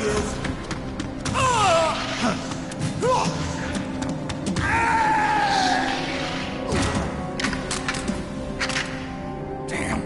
he is! Damn.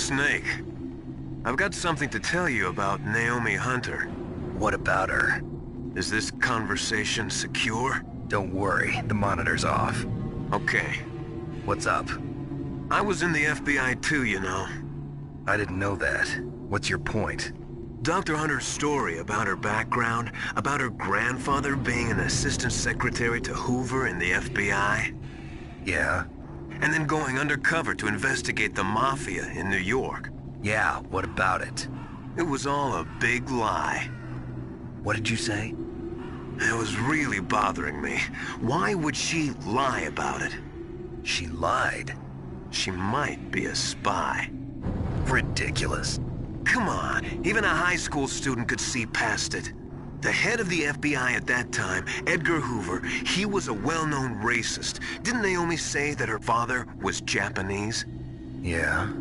Snake, I've got something to tell you about Naomi Hunter. What about her? Is this conversation secure? Don't worry, the monitor's off. Okay. What's up? I was in the FBI too, you know. I didn't know that. What's your point? Dr. Hunter's story about her background, about her grandfather being an assistant secretary to Hoover in the FBI. Yeah? And then going undercover to investigate the Mafia in New York. Yeah, what about it? It was all a big lie. What did you say? It was really bothering me. Why would she lie about it? She lied. She might be a spy. Ridiculous. Come on, even a high school student could see past it. The head of the FBI at that time, Edgar Hoover, he was a well-known racist. Didn't Naomi say that her father was Japanese? Yeah.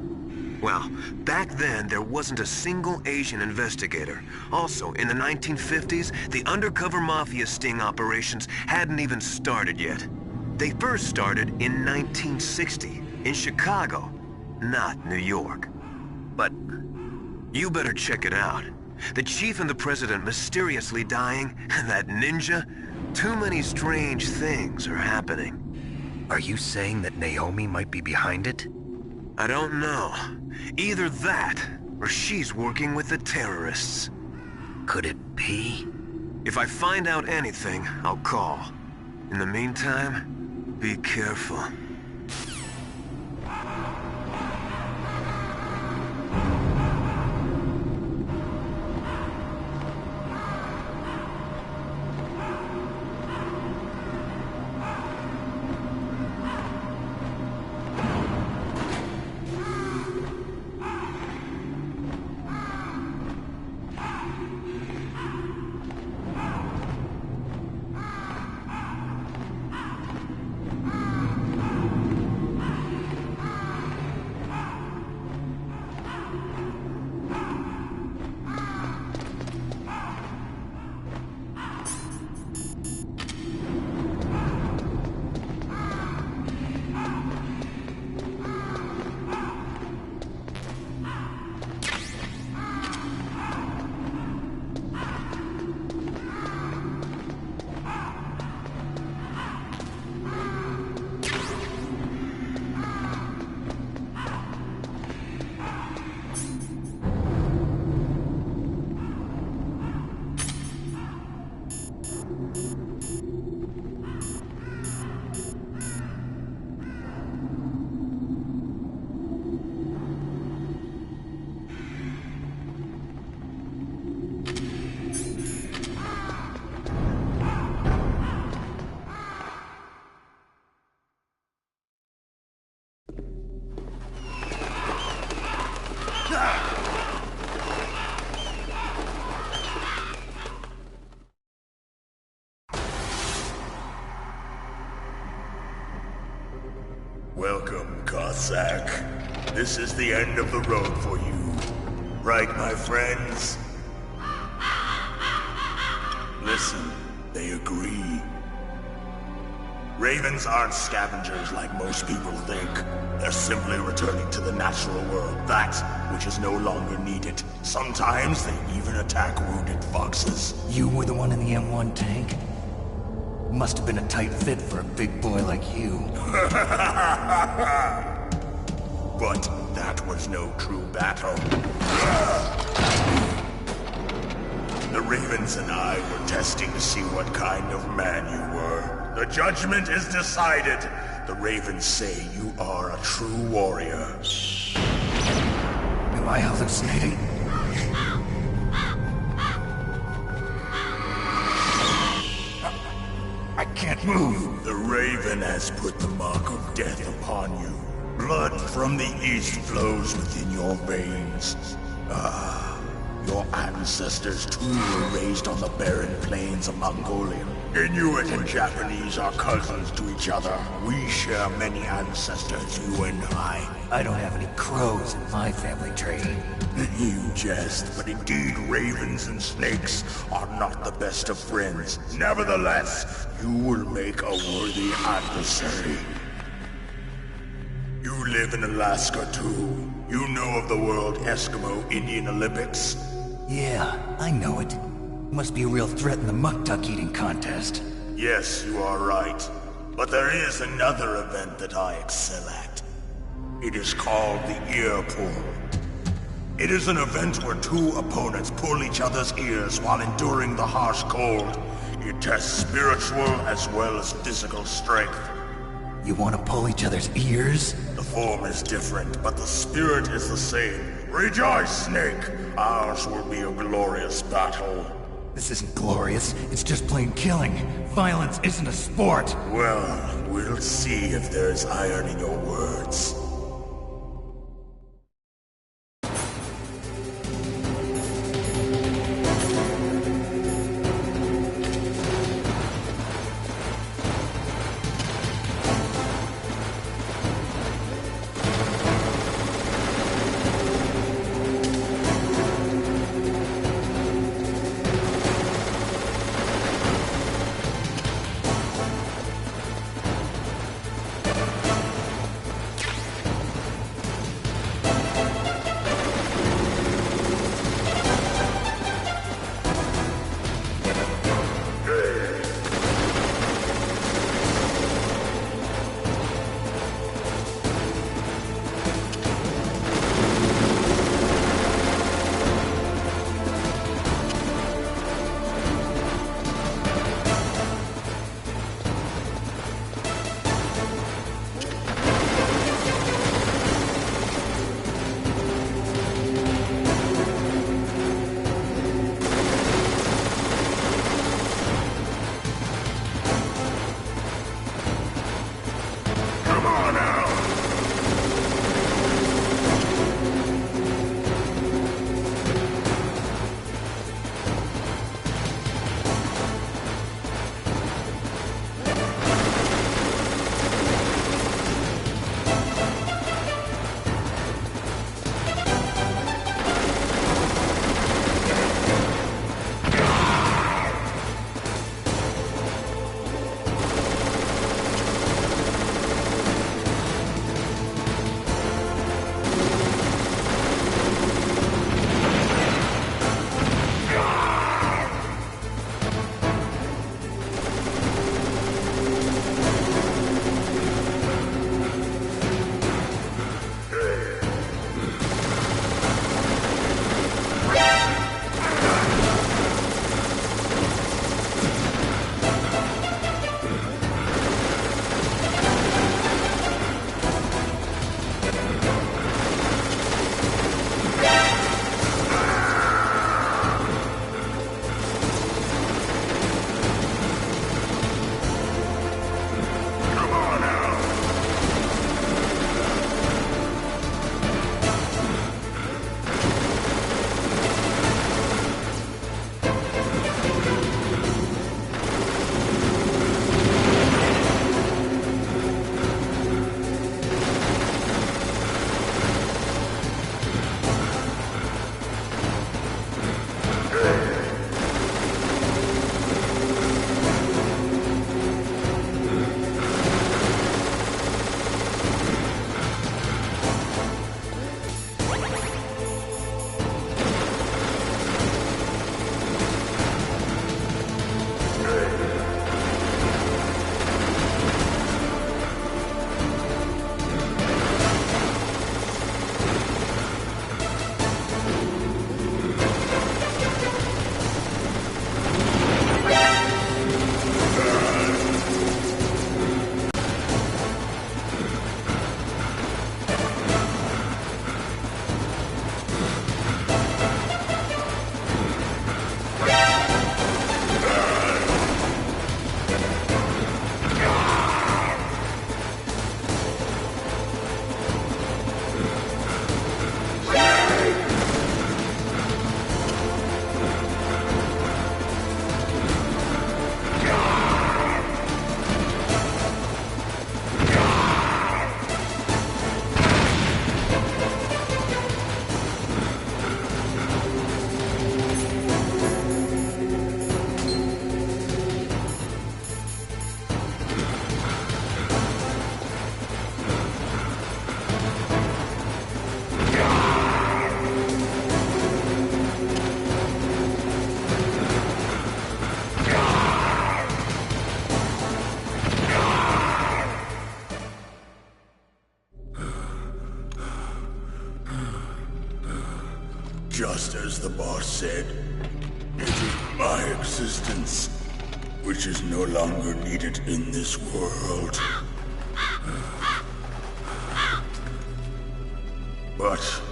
Well, back then, there wasn't a single Asian investigator. Also, in the 1950s, the undercover mafia sting operations hadn't even started yet. They first started in 1960, in Chicago, not New York. But you better check it out. The chief and the president mysteriously dying, and that ninja? Too many strange things are happening. Are you saying that Naomi might be behind it? I don't know. Either that, or she's working with the terrorists. Could it be? If I find out anything, I'll call. In the meantime, be careful. Welcome, Cossack. This is the end of the road for you. Right, my friends? Listen, they agree. Ravens aren't scavengers like most people think. They're simply returning to the natural world, that which is no longer needed. Sometimes they even attack wounded foxes. You were the one in the M1 tank? Must have been a tight fit for a big boy like you. But that was no true battle. The Ravens and I were testing to see what kind of man you were. The judgment is decided. The Ravens say you are a true warrior. Am I hallucinating? I can't move. The Raven has put the mark of death upon you. Blood from the east flows within your veins. Your ancestors too were raised on the barren plains of Mongolia. Inuit and Japanese are cousins to each other. We share many ancestors, you and I. I don't have any crows in my family tree. You jest, but indeed ravens and snakes are not the best of friends. Nevertheless, you will make a worthy adversary. You live in Alaska too. You know of the World Eskimo Indian Olympics? Yeah, I know it. Must be a real threat in the muck-duck eating contest. Yes, you are right. But there is another event that I excel at. It is called the Ear Pull. It is an event where two opponents pull each other's ears while enduring the harsh cold. It tests spiritual as well as physical strength. You want to pull each other's ears? The form is different, but the spirit is the same. Rejoice, Snake! Ours will be a glorious battle. This isn't glorious. It's just plain killing. Violence isn't a sport. Well, we'll see if there's iron in your words. said. It is my existence, which is no longer needed in this world. But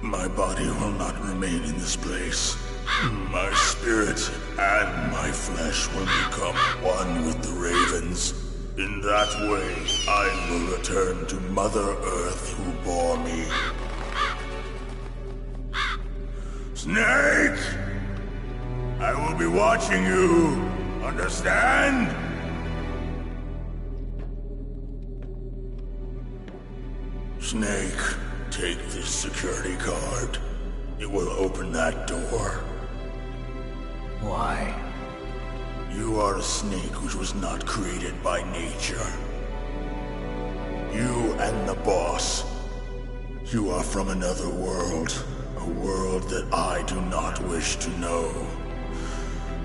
my body will not remain in this place. My spirit and my flesh will become one with the ravens. In that way, I will return to Mother Earth who bore me. Snake! I will be watching you. Understand? Snake, take this security card. It will open that door. Why? You are a snake which was not created by nature. You and the boss. You are from another world. A world that I do not wish to know.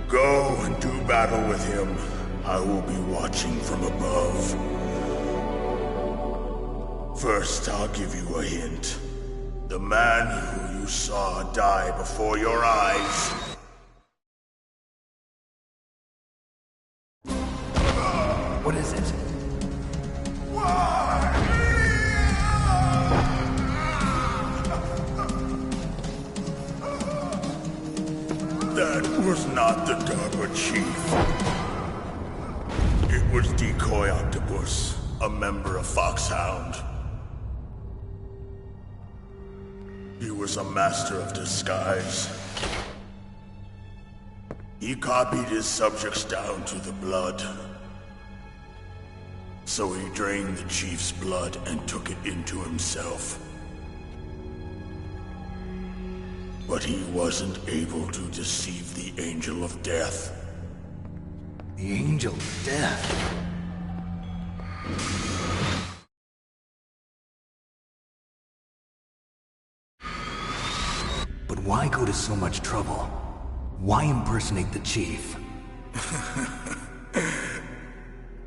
Go and do battle with him. I will be watching from above. First, I'll give you a hint. The man who you saw die before your eyes. What is it? That was not the DARPA chief. It was Decoy Octopus, a member of Foxhound. He was a master of disguise. He copied his subjects down to the blood. So he drained the chief's blood and took it into himself. But he wasn't able to deceive the Angel of Death. The Angel of Death? But why go to so much trouble? Why impersonate the chief?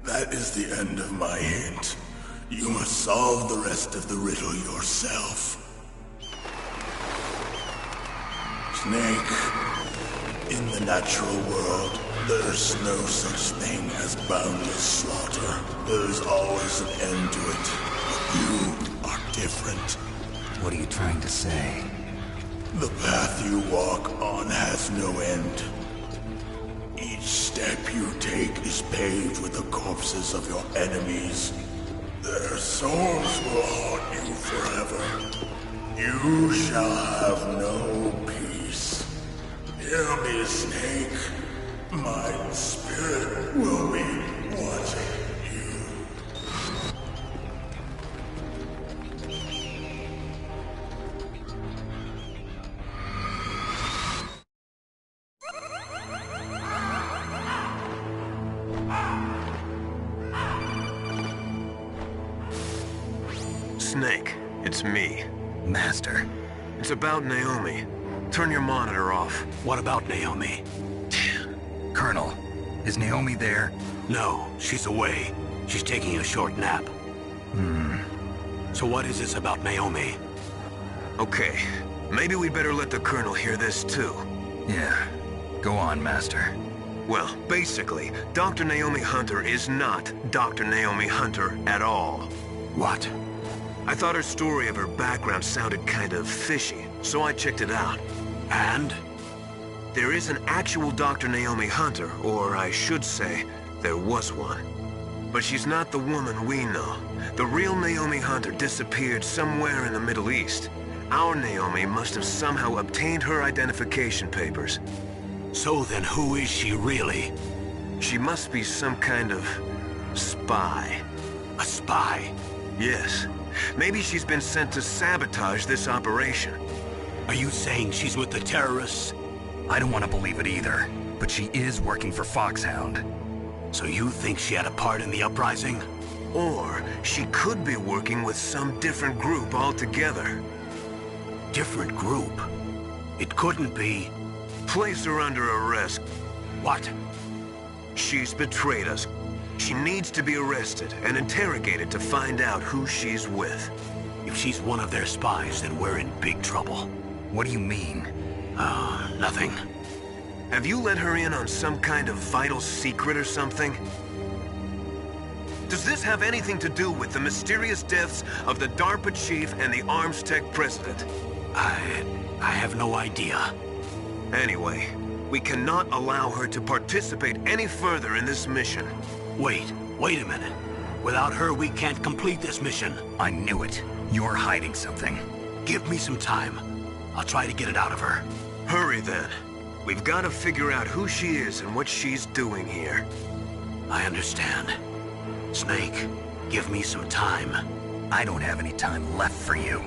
That is the end of my hint. You must solve the rest of the riddle yourself. Snake, in the natural world, there's no such thing as boundless slaughter. There's always an end to it. But you are different. What are you trying to say? The path you walk on has no end. Each step you take is paved with the corpses of your enemies. Their souls will haunt you forever. You shall have no peace. Hear me, Snake. My spirit will be watching you. Snake, it's me. Master. It's about Naomi. Turn your monitor off. What about Naomi? Colonel, is Naomi there? No, she's away. She's taking a short nap. So what is this about Naomi? Okay, maybe we'd better let the Colonel hear this too. Yeah. Go on, Master. Well, basically, Dr. Naomi Hunter is not Dr. Naomi Hunter at all. What? I thought her story of her background sounded kind of fishy, so I checked it out. And? There is an actual Dr. Naomi Hunter, or I should say, there was one. But she's not the woman we know. The real Naomi Hunter disappeared somewhere in the Middle East. Our Naomi must have somehow obtained her identification papers. So then who is she really? She must be some kind of spy. A spy? Yes. Maybe she's been sent to sabotage this operation. Are you saying she's with the terrorists? I don't want to believe it either, but she is working for Foxhound. So you think she had a part in the uprising? Or she could be working with some different group altogether. Different group? It couldn't be... Place her under arrest. What? She's betrayed us. She needs to be arrested and interrogated to find out who she's with. If she's one of their spies, then we're in big trouble. What do you mean? Nothing. Have you let her in on some kind of vital secret or something? Does this have anything to do with the mysterious deaths of the DARPA chief and the Armstech president? I have no idea. Anyway, we cannot allow her to participate any further in this mission. Wait a minute. Without her, we can't complete this mission. I knew it. You're hiding something. Give me some time. I'll try to get it out of her. Hurry then. We've got to figure out who she is and what she's doing here. I understand. Snake, give me some time. I don't have any time left for you.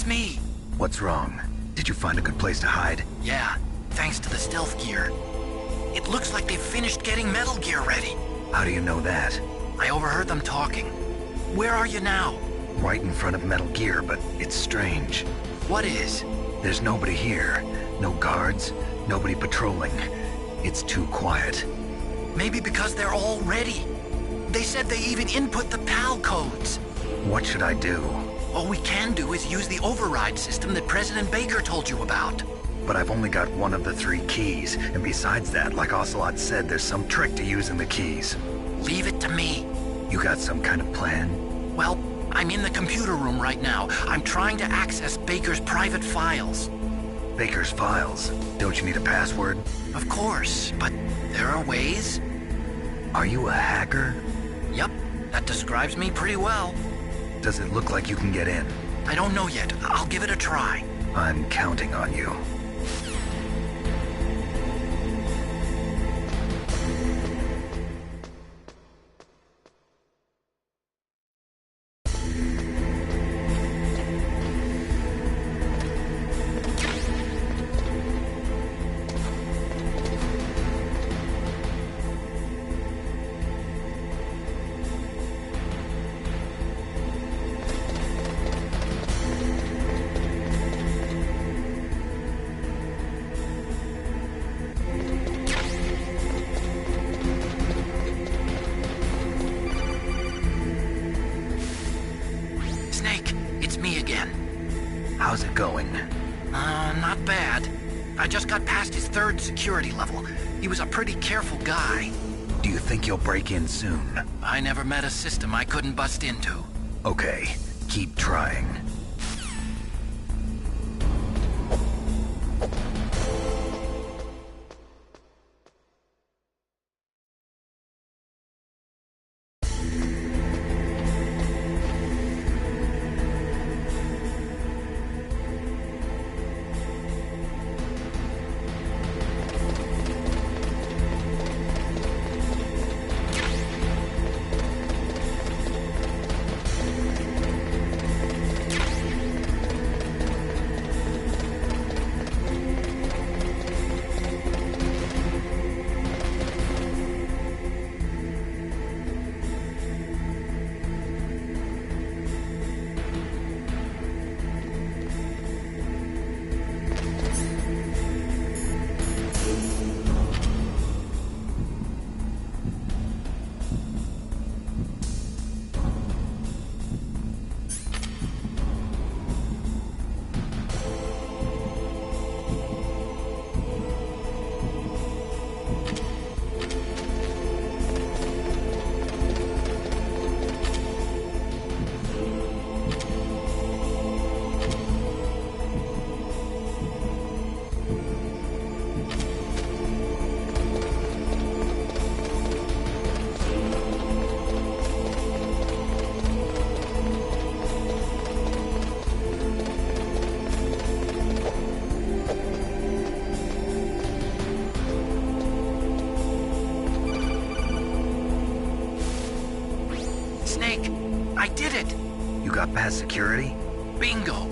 me. What's wrong? Did you find a good place to hide? Yeah, thanks to the stealth gear. It looks like they've finished getting Metal Gear ready. How do you know that? I overheard them talking. Where are you now? Right in front of Metal Gear, but it's strange. What is? There's nobody here. No guards, nobody patrolling. It's too quiet. Maybe because they're all ready. They said they even input the PAL codes. What should I do? All we can do is use the override system that President Baker told you about. But I've only got one of the 3 keys, and besides that, like Ocelot said, there's some trick to using the keys. Leave it to me. You got some kind of plan? Well, I'm in the computer room right now. I'm trying to access Baker's private files. Baker's files? Don't you need a password? Of course, but there are ways. Are you a hacker? Yep, that describes me pretty well. Does it look like you can get in? I don't know yet. I'll give it a try. I'm counting on you. How's it going? Not bad. I just got past his 3rd security level. He was a pretty careful guy. Do you think you'll break in soon? I never met a system I couldn't bust into. Okay, keep trying. I did it! You got past security? Bingo!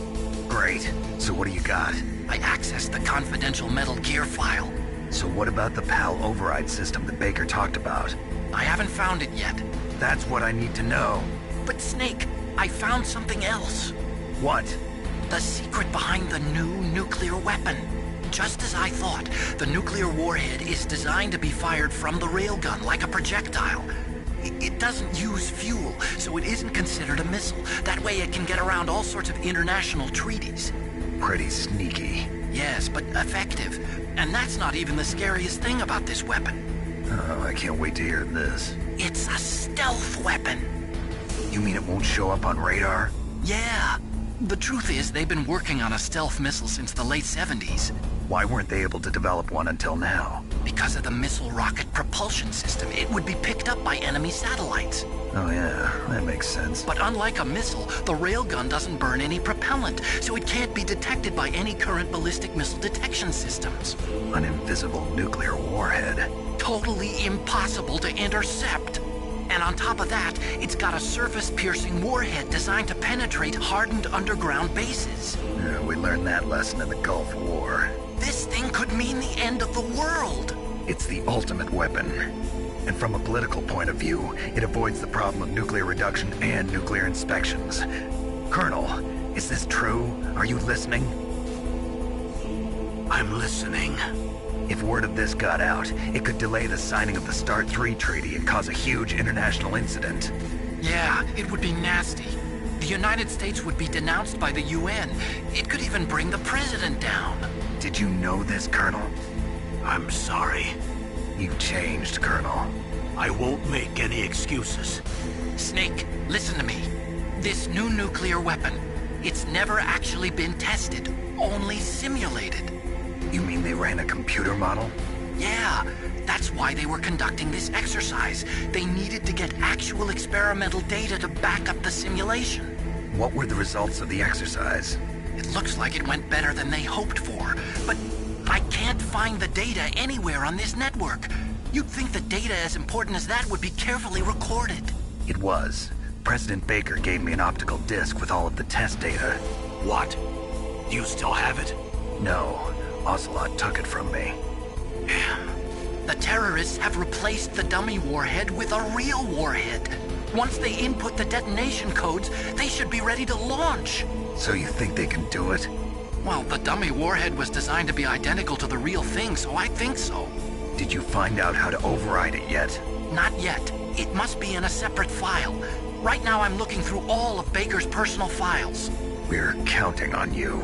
Great. So what do you got? I accessed the confidential Metal Gear file. So what about the PAL override system that Baker talked about? I haven't found it yet. That's what I need to know. But Snake, I found something else. What? The secret behind the new nuclear weapon. Just as I thought, the nuclear warhead is designed to be fired from the railgun like a projectile. It doesn't use fuel, so it isn't considered a missile. That way it can get around all sorts of international treaties. Pretty sneaky. Yes, but effective. And that's not even the scariest thing about this weapon. Oh, I can't wait to hear this. It's a stealth weapon. You mean it won't show up on radar? Yeah. The truth is, they've been working on a stealth missile since the late 70s. Why weren't they able to develop one until now? Because of the missile rocket propulsion system. It would be picked up by enemy satellites. Oh yeah, that makes sense. But unlike a missile, the railgun doesn't burn any propellant, so it can't be detected by any current ballistic missile detection systems. An invisible nuclear warhead. Totally impossible to intercept. And on top of that, it's got a surface-piercing warhead designed to penetrate hardened underground bases. Yeah, we learned that lesson in the Gulf War. This thing could mean the end of the world. It's the ultimate weapon. And from a political point of view, it avoids the problem of nuclear reduction and nuclear inspections. Colonel, is this true? Are you listening? I'm listening. If word of this got out, it could delay the signing of the START 3 treaty and cause a huge international incident. Yeah, it would be nasty. The United States would be denounced by the UN. It could even bring the president down. Did you know this, Colonel? I'm sorry. You've changed, Colonel. I won't make any excuses. Snake, listen to me. This new nuclear weapon, it's never actually been tested, only simulated. You mean they ran a computer model? Yeah, that's why they were conducting this exercise. They needed to get actual experimental data to back up the simulation. What were the results of the exercise? It looks like it went better than they hoped for, but I can't find the data anywhere on this network. You'd think the data as important as that would be carefully recorded. It was. President Baker gave me an optical disc with all of the test data. What? Do you still have it? No, Ocelot took it from me. The terrorists have replaced the dummy warhead with a real warhead. Once they input the detonation codes, they should be ready to launch. So you think they can do it? Well, the dummy warhead was designed to be identical to the real thing, so I think so. Did you find out how to override it yet? Not yet. It must be in a separate file. Right now I'm looking through all of Baker's personal files. We're counting on you.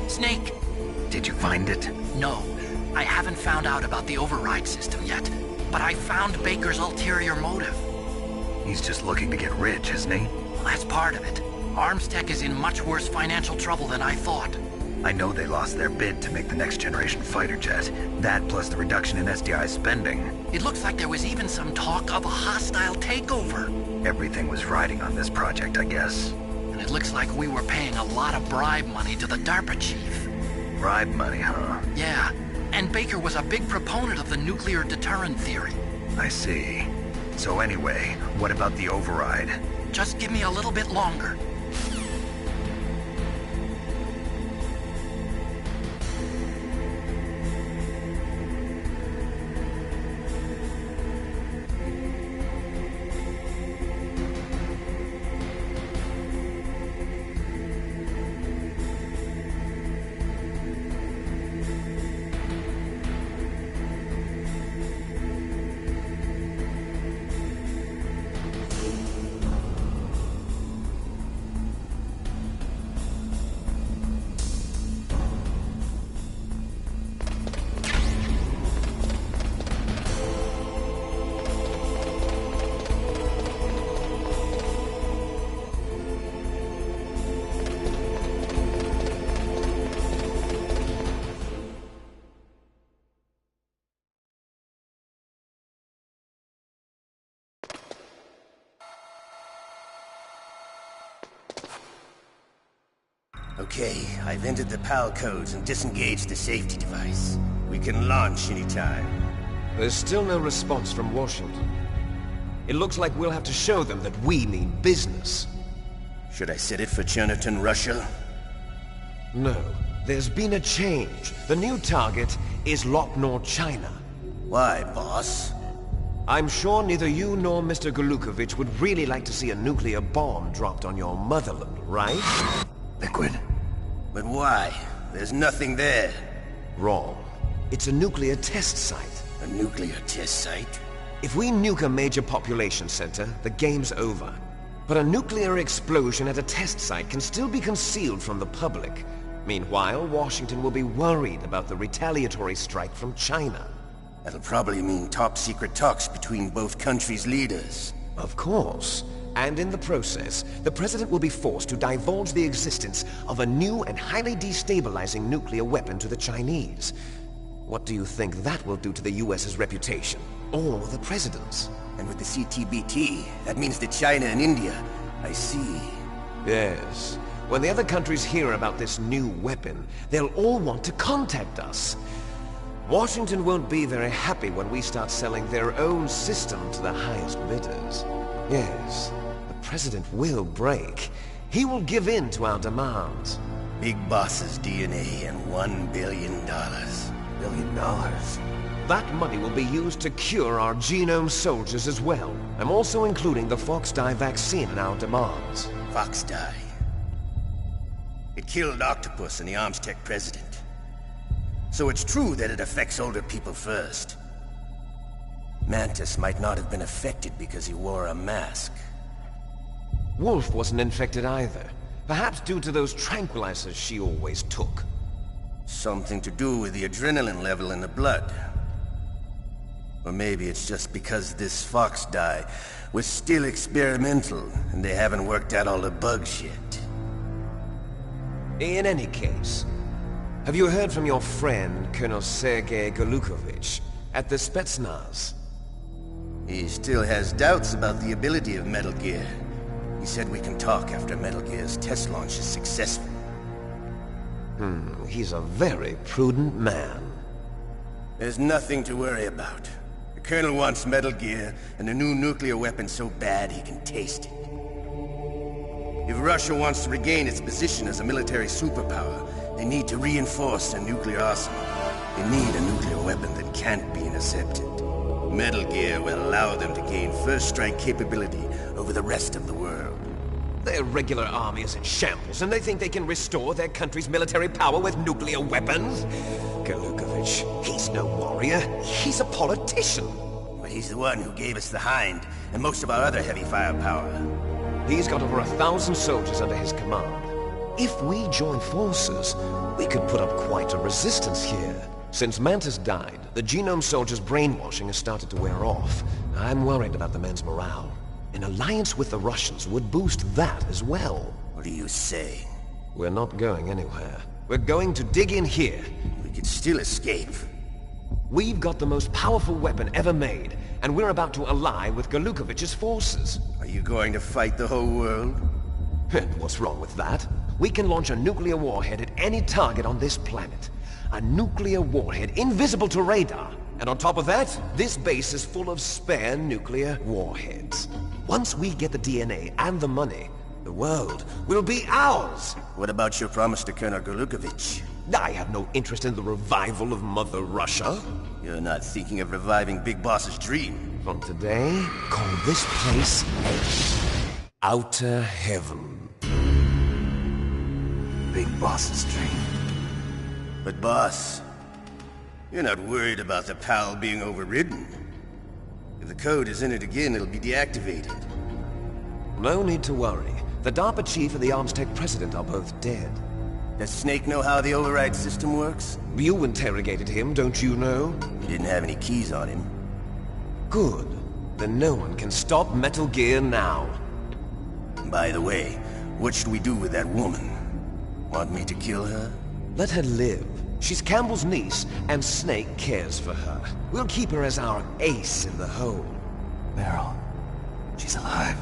Snake! Did you find it? No, I haven't found out about the override system yet, but I found Baker's ulterior motive. He's just looking to get rich, isn't he? Well, that's part of it. Armstech is in much worse financial trouble than I thought. I know they lost their bid to make the next generation fighter jet. That plus the reduction in SDI spending. It looks like there was even some talk of a hostile takeover. Everything was riding on this project, I guess. And it looks like we were paying a lot of bribe money to the DARPA chief. Bribe money, huh? Yeah, and Baker was a big proponent of the nuclear deterrent theory. I see. So anyway, what about the override? Just give me a little bit longer. Okay, I've entered the PAL codes and disengaged the safety device. We can launch anytime. There's still no response from Washington. It looks like we'll have to show them that we mean business. Should I set it for Cherniton, Russia? No, there's been a change. The new target is Lochner, China. Why, boss? I'm sure neither you nor Mr. Golukovich would really like to see a nuclear bomb dropped on your motherland, right? Liquid. But why? There's nothing there. Wrong. It's a nuclear test site. A nuclear test site? If we nuke a major population center, the game's over. But a nuclear explosion at a test site can still be concealed from the public. Meanwhile, Washington will be worried about the retaliatory strike from China. That'll probably mean top-secret talks between both countries' leaders. Of course. And in the process, the President will be forced to divulge the existence of a new and highly destabilizing nuclear weapon to the Chinese. What do you think that will do to the US's reputation? Or the President's? And with the CTBT, that means that China and India. I see. Yes. When the other countries hear about this new weapon, they'll all want to contact us. Washington won't be very happy when we start selling their own system to the highest bidders. Yes, the President will break. He will give in to our demands. Big Boss's DNA and $1 billion. $1 billion? That money will be used to cure our genome soldiers as well. I'm also including the Fox-Die vaccine in our demands. Fox-Die. It killed Octopus and the Armstech president. So it's true that it affects older people first. Mantis might not have been affected because he wore a mask. Wolf wasn't infected either. Perhaps due to those tranquilizers she always took. Something to do with the adrenaline level in the blood. Or maybe it's just because this Fox-Die was still experimental and they haven't worked out all the bugs yet. In any case, have you heard from your friend, Colonel Sergei Golukovich, at the Spetsnaz? He still has doubts about the ability of Metal Gear. He said we can talk after Metal Gear's test launch is successful. He's a very prudent man. There's nothing to worry about. The Colonel wants Metal Gear and a new nuclear weapon so bad he can taste it. If Russia wants to regain its position as a military superpower, they need to reinforce their nuclear arsenal. They need a nuclear weapon that can't be intercepted. Metal Gear will allow them to gain first strike capability over the rest of the world. Their regular army is in shambles, and they think they can restore their country's military power with nuclear weapons? Golukovich, he's no warrior. He's a politician. But he's the one who gave us the Hind and most of our other heavy firepower. He's got over 1,000 soldiers under his command. If we join forces, we could put up quite a resistance here. Since Mantis died, the genome soldiers' brainwashing has started to wear off. I'm worried about the men's morale. An alliance with the Russians would boost that as well. What are you saying? We're not going anywhere. We're going to dig in here. We could still escape. We've got the most powerful weapon ever made, and we're about to ally with Golukovich's forces. Are you going to fight the whole world? And what's wrong with that? We can launch a nuclear warhead at any target on this planet. A nuclear warhead invisible to radar. And on top of that, this base is full of spare nuclear warheads. Once we get the DNA and the money, the world will be ours! What about your promise to Colonel Golukovich? I have no interest in the revival of Mother Russia. You're not thinking of reviving Big Boss's dream. From today, call this place Outer Heaven. Big Boss's dream. But boss, you're not worried about the PAL being overridden. If the code is in it again, it'll be deactivated. No need to worry. The DARPA chief and the Armstech president are both dead. Does Snake know how the override system works? You interrogated him, don't you know? He didn't have any keys on him. Good. Then no one can stop Metal Gear now. By the way, what should we do with that woman? Want me to kill her? Let her live. She's Campbell's niece, and Snake cares for her. We'll keep her as our ace in the hole. Meryl. She's alive.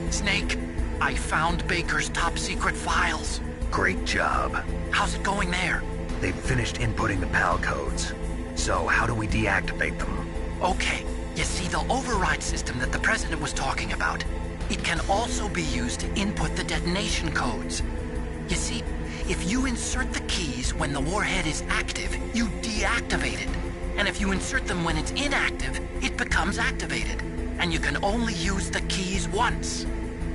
Snake, I found Baker's top-secret files. Great job. How's it going there? They've finished inputting the PAL codes. So how do we deactivate them? Okay, you see the override system that the President was talking about? It can also be used to input the detonation codes. You see, If you insert the keys when the warhead is active, you deactivate it. And if you insert them when it's inactive, it becomes activated. And you can only use the keys once.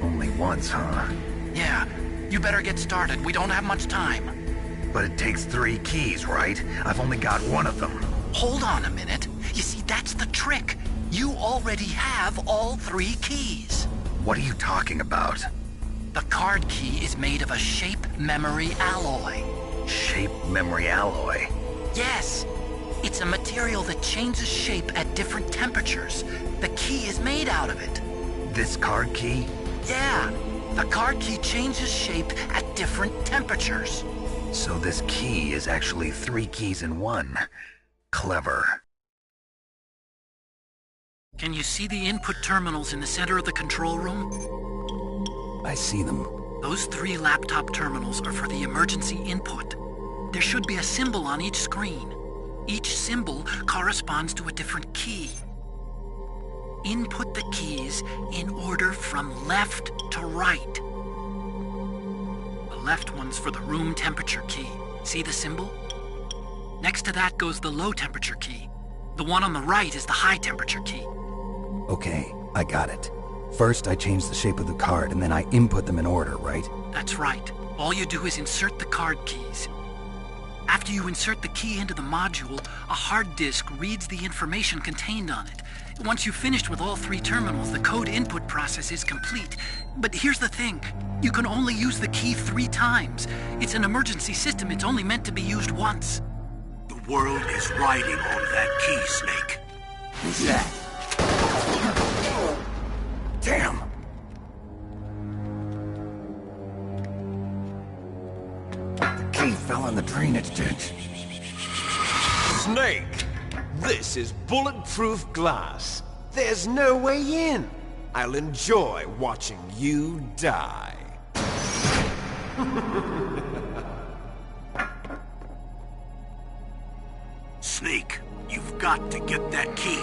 Only once, huh? Yeah, you better get started. We don't have much time. But it takes 3 keys, right? I've only got one of them. Hold on a minute. You see, that's the trick. You already have all 3 keys. What are you talking about? The card key is made of a shape memory alloy. Shape memory alloy? Yes. It's a material that changes shape at different temperatures. The key is made out of it. This card key? Yeah. The card key changes shape at different temperatures. So this key is actually 3 keys in one. Clever. Can you see the input terminals in the center of the control room? I see them. Those 3 laptop terminals are for the emergency input. There should be a symbol on each screen. Each symbol corresponds to a different key. Input the keys in order from left to right. The left one's for the room temperature key. See the symbol? Next to that goes the low temperature key. The one on the right is the high temperature key. Okay, I got it. First, I change the shape of the card, and then I input them in order, right? That's right. All you do is insert the card keys. After you insert the key into the module, a hard disk reads the information contained on it. Once you've finished with all 3 terminals, the code input process is complete. But here's the thing. You can only use the key 3 times. It's an emergency system. It's only meant to be used once. The world is riding on that key, Snake. Who's that? Damn! The key fell in the drainage ditch. Snake! This is bulletproof glass. There's no way in. I'll enjoy watching you die. Snake, you've got to get that key.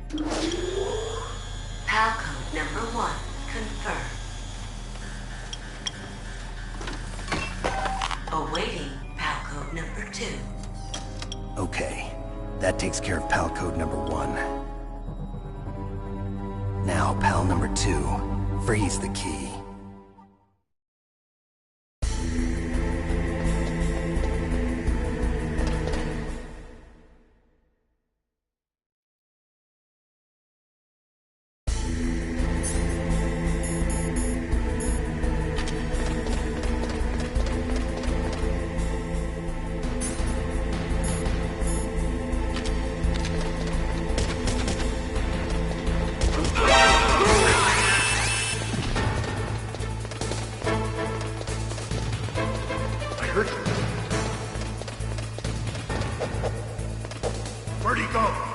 PAL code number 1 confirmed. Awaiting PAL code number 2. Okay, that takes care of PAL code number 1. Now, PAL number 2, freeze the key. Where'd he go?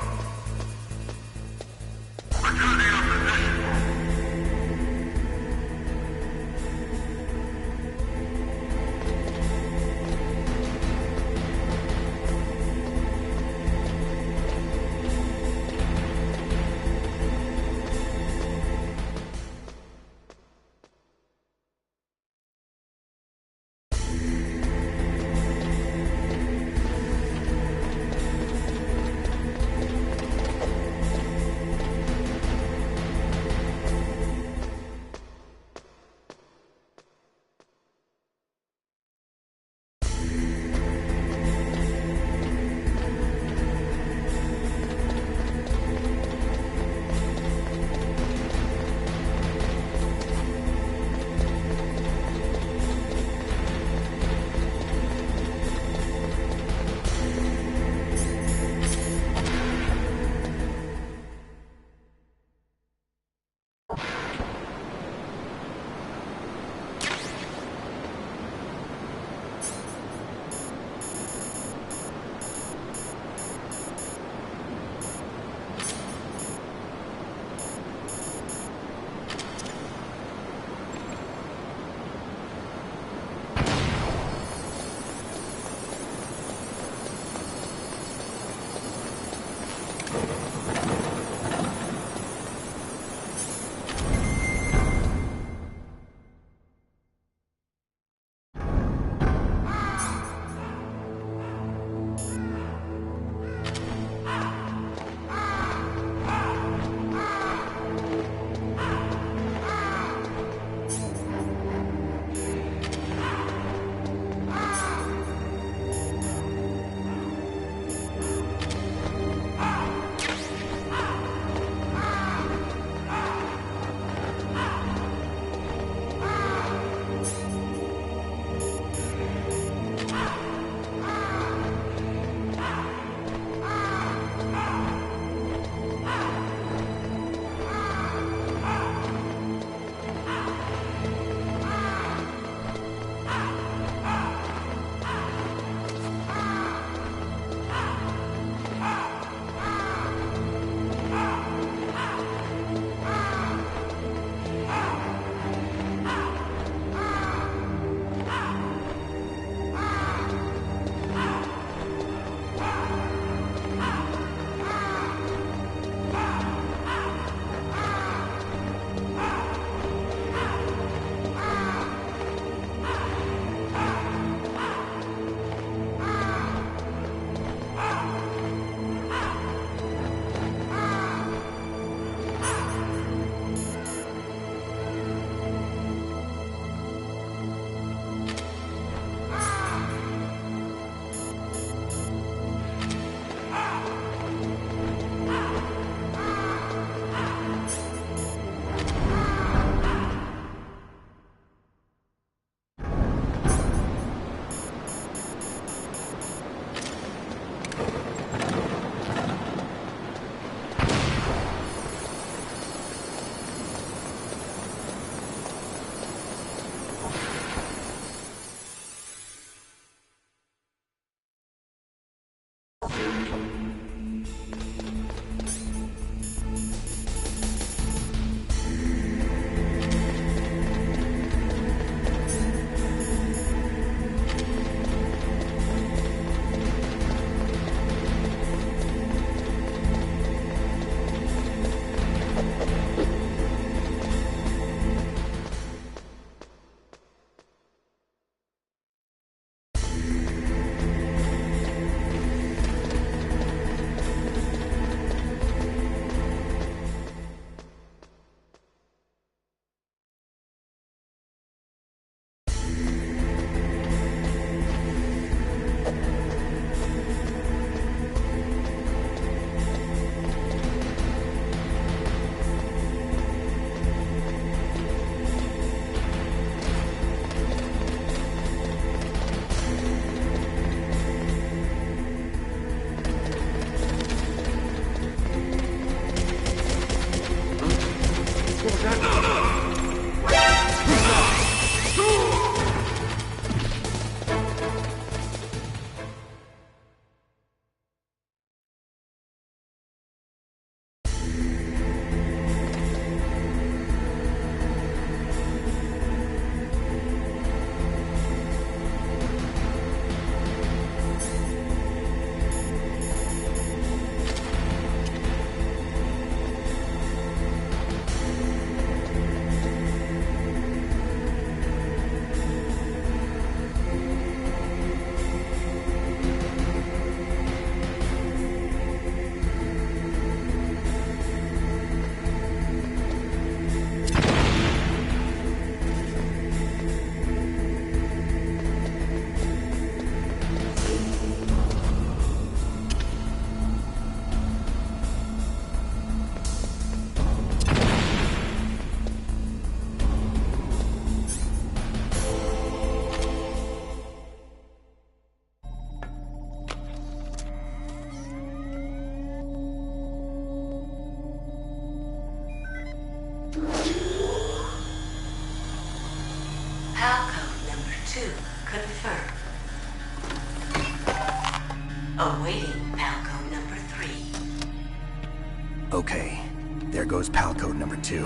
Okay, there goes pal code number 2.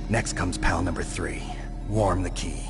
Next comes pal number 3. Warm the key.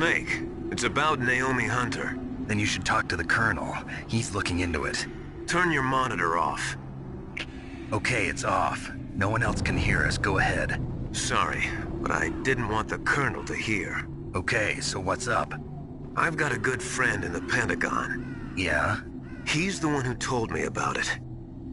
Snake, it's about Naomi Hunter. Then you should talk to the Colonel. He's looking into it. Turn your monitor off. Okay, it's off. No one else can hear us. Go ahead. Sorry, but I didn't want the Colonel to hear. Okay, so what's up? I've got a good friend in the Pentagon. Yeah? He's the one who told me about it.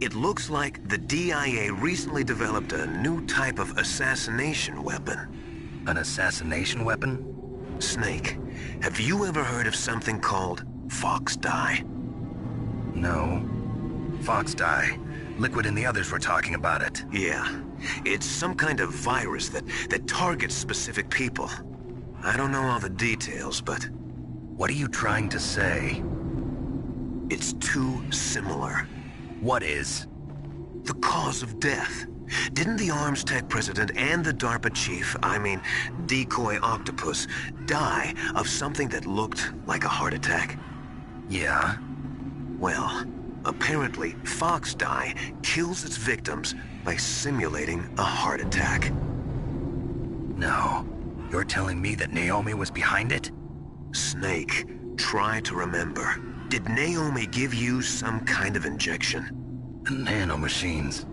It looks like the DIA recently developed a new type of assassination weapon. An assassination weapon? Snake, have you ever heard of something called Fox Die? No. Fox Die? Liquid and the others were talking about it. Yeah. It's some kind of virus that targets specific people. I don't know all the details, but... What are you trying to say? It's too similar. What is? The cause of death. Didn't the Arms Tech president and the DARPA chief, I mean, Decoy Octopus, die of something that looked like a heart attack? Yeah? Well, apparently Fox Die kills its victims by simulating a heart attack. No. You're telling me that Naomi was behind it? Snake, try to remember. Did Naomi give you some kind of injection? The nanomachines.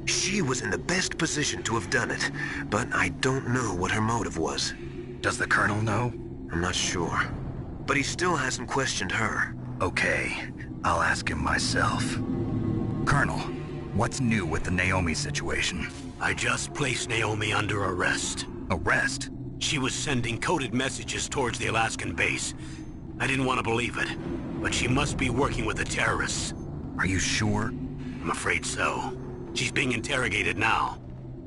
She was in the best position to have done it, but I don't know what her motive was. Does the Colonel know? I'm not sure. But he still hasn't questioned her. Okay, I'll ask him myself. Colonel, what's new with the Naomi situation? I just placed Naomi under arrest. Arrest? She was sending coded messages towards the Alaskan base. I didn't want to believe it, but she must be working with the terrorists. Are you sure? I'm afraid so. She's being interrogated now.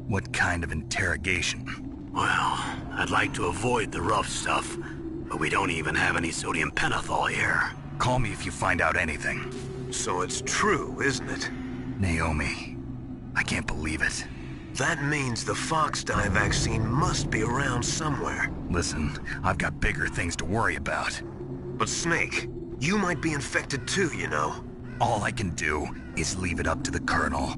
What kind of interrogation? Well, I'd like to avoid the rough stuff, but we don't even have any sodium pentothal here. Call me if you find out anything. So it's true, isn't it? Naomi. I can't believe it. That means the Fox Die vaccine must be around somewhere. Listen, I've got bigger things to worry about. But Snake, you might be infected too, you know. All I can do is leave it up to the Colonel.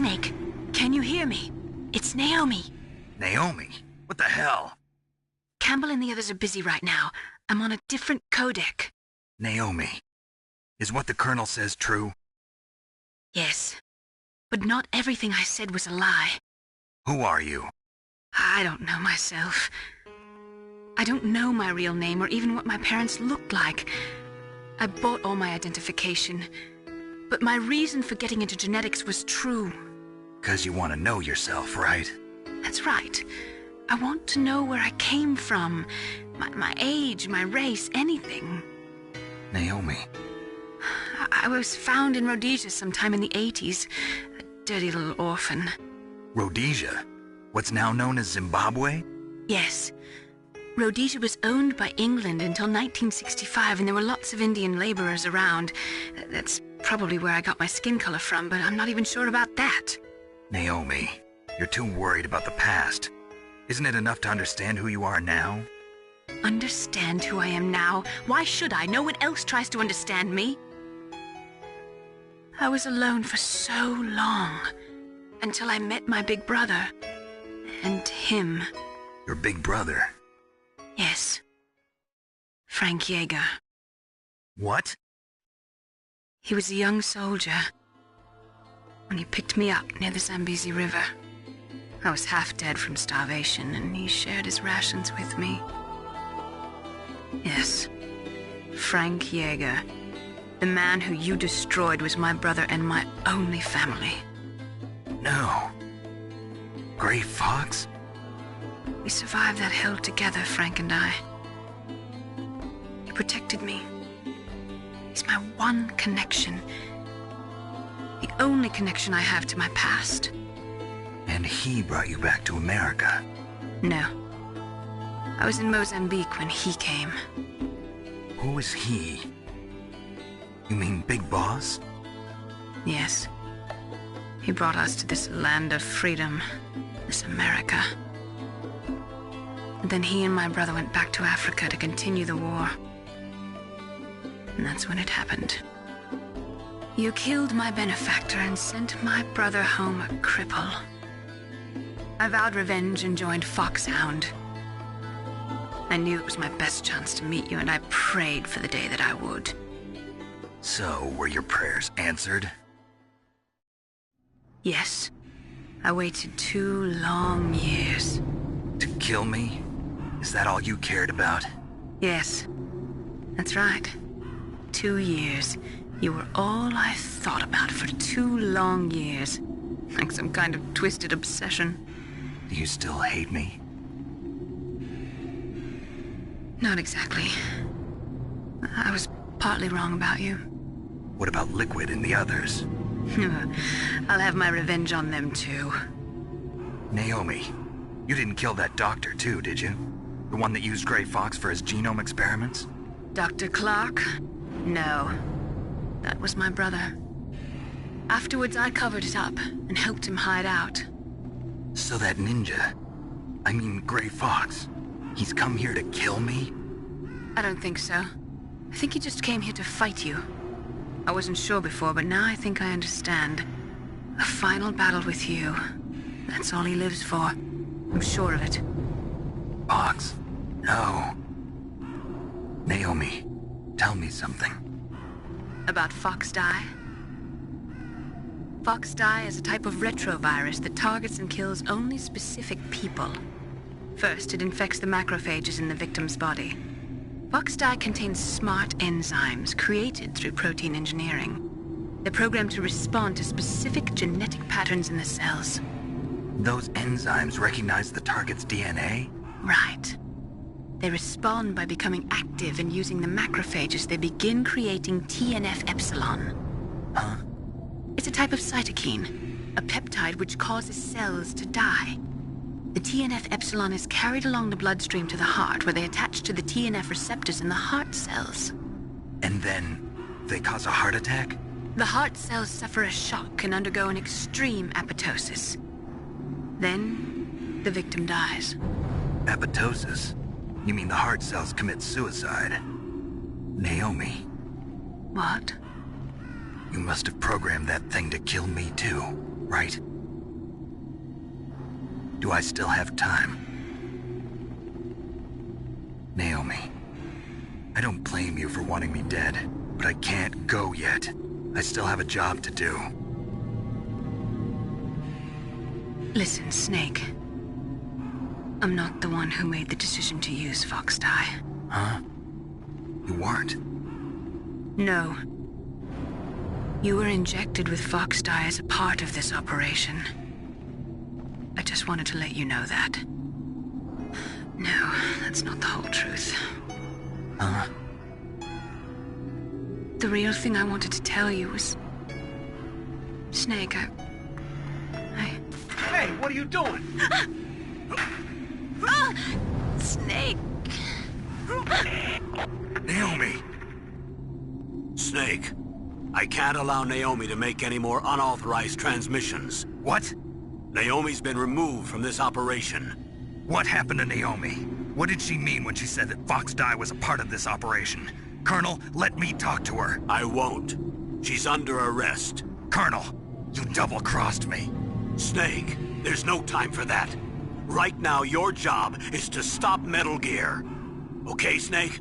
Snake, can you hear me? It's Naomi. Naomi? What the hell? Campbell and the others are busy right now. I'm on a different codec. Naomi, is what the Colonel says true? Yes, but not everything I said was a lie. Who are you? I don't know myself. I don't know my real name or even what my parents looked like. I bought all my identification, but my reason for getting into genetics was true. 'Cause you want to know yourself, right? That's right. I want to know where I came from, my age, my race, anything. Naomi. I was found in Rhodesia sometime in the 80s. A dirty little orphan. Rhodesia? What's now known as Zimbabwe? Yes. Rhodesia was owned by England until 1965, and there were lots of Indian laborers around. That's probably where I got my skin color from, but I'm not even sure about that. Naomi, you're too worried about the past. Isn't it enough to understand who you are now? Understand who I am now? Why should I? No one else tries to understand me. I was alone for so long, until I met my big brother. And him. Your big brother? Yes. Frank Yeager. What? He was a young soldier when he picked me up near the Zambezi River. I was half dead from starvation, and he shared his rations with me. Yes, Frank Yeager. The man who you destroyed was my brother and my only family. No. Gray Fox? We survived that hell together, Frank and I. He protected me. He's my one connection. The only connection I have to my past. And he brought you back to America? No. I was in Mozambique when he came. Who is he? You mean Big Boss? Yes. He brought us to this land of freedom, this America. And then he and my brother went back to Africa to continue the war. And that's when it happened. You killed my benefactor and sent my brother home a cripple. I vowed revenge and joined Foxhound. I knew it was my best chance to meet you, and I prayed for the day that I would. So, were your prayers answered? Yes. I waited 2 long years. To kill me? Is that all you cared about? Yes. That's right. 2 years. You were all I thought about for 2 long years. Like some kind of twisted obsession. Do you still hate me? Not exactly. I was partly wrong about you. What about Liquid and the others? I'll have my revenge on them too. Naomi, you didn't kill that doctor too, did you? The one that used Gray Fox for his genome experiments? Dr. Clark? No. That was my brother. Afterwards, I covered it up and helped him hide out. So that ninja, I mean Gray Fox, he's come here to kill me? I don't think so. I think he just came here to fight you. I wasn't sure before, but now I think I understand. A final battle with you. That's all he lives for. I'm sure of it. Fox? No. Naomi, tell me something. About FoxDie? FoxDie is a type of retrovirus that targets and kills only specific people. First, it infects the macrophages in the victim's body. FoxDie contains smart enzymes created through protein engineering. They're programmed to respond to specific genetic patterns in the cells. Those enzymes recognize the target's DNA? Right. They respond by becoming active and using the macrophages. They begin creating TNF-epsilon. Huh? It's a type of cytokine, a peptide which causes cells to die. The TNF-epsilon is carried along the bloodstream to the heart, where they attach to the TNF receptors in the heart cells. And then they cause a heart attack? The heart cells suffer a shock and undergo an extreme apoptosis. Then, the victim dies. Apoptosis? You mean the heart cells commit suicide? Naomi. What? You must have programmed that thing to kill me too, right? Do I still have time? Naomi, I don't blame you for wanting me dead, but I can't go yet. I still have a job to do. Listen, Snake. I'm not the one who made the decision to use Fox Dye. Huh? You weren't? No. You were injected with Fox Dye as a part of this operation. I just wanted to let you know that. No, that's not the whole truth. Huh? The real thing I wanted to tell you was... Snake, I... Hey, what are you doing? Snake! Naomi! Snake, I can't allow Naomi to make any more unauthorized transmissions. What? Naomi's been removed from this operation. What happened to Naomi? What did she mean when she said that Fox Dye was a part of this operation? Colonel, let me talk to her. I won't. She's under arrest. Colonel, you double-crossed me. Snake, there's no time for that. Right now, your job is to stop Metal Gear. Okay, Snake?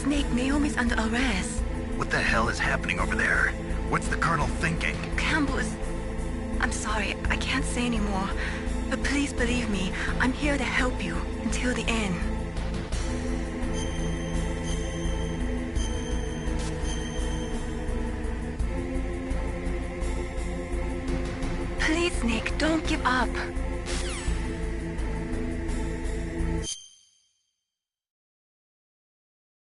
Snake, Naomi's under arrest. What the hell is happening over there? What's the Colonel thinking? Campbell is... I'm sorry, I can't say anymore. But please believe me, I'm here to help you until the end. Please, Nick, don't give up.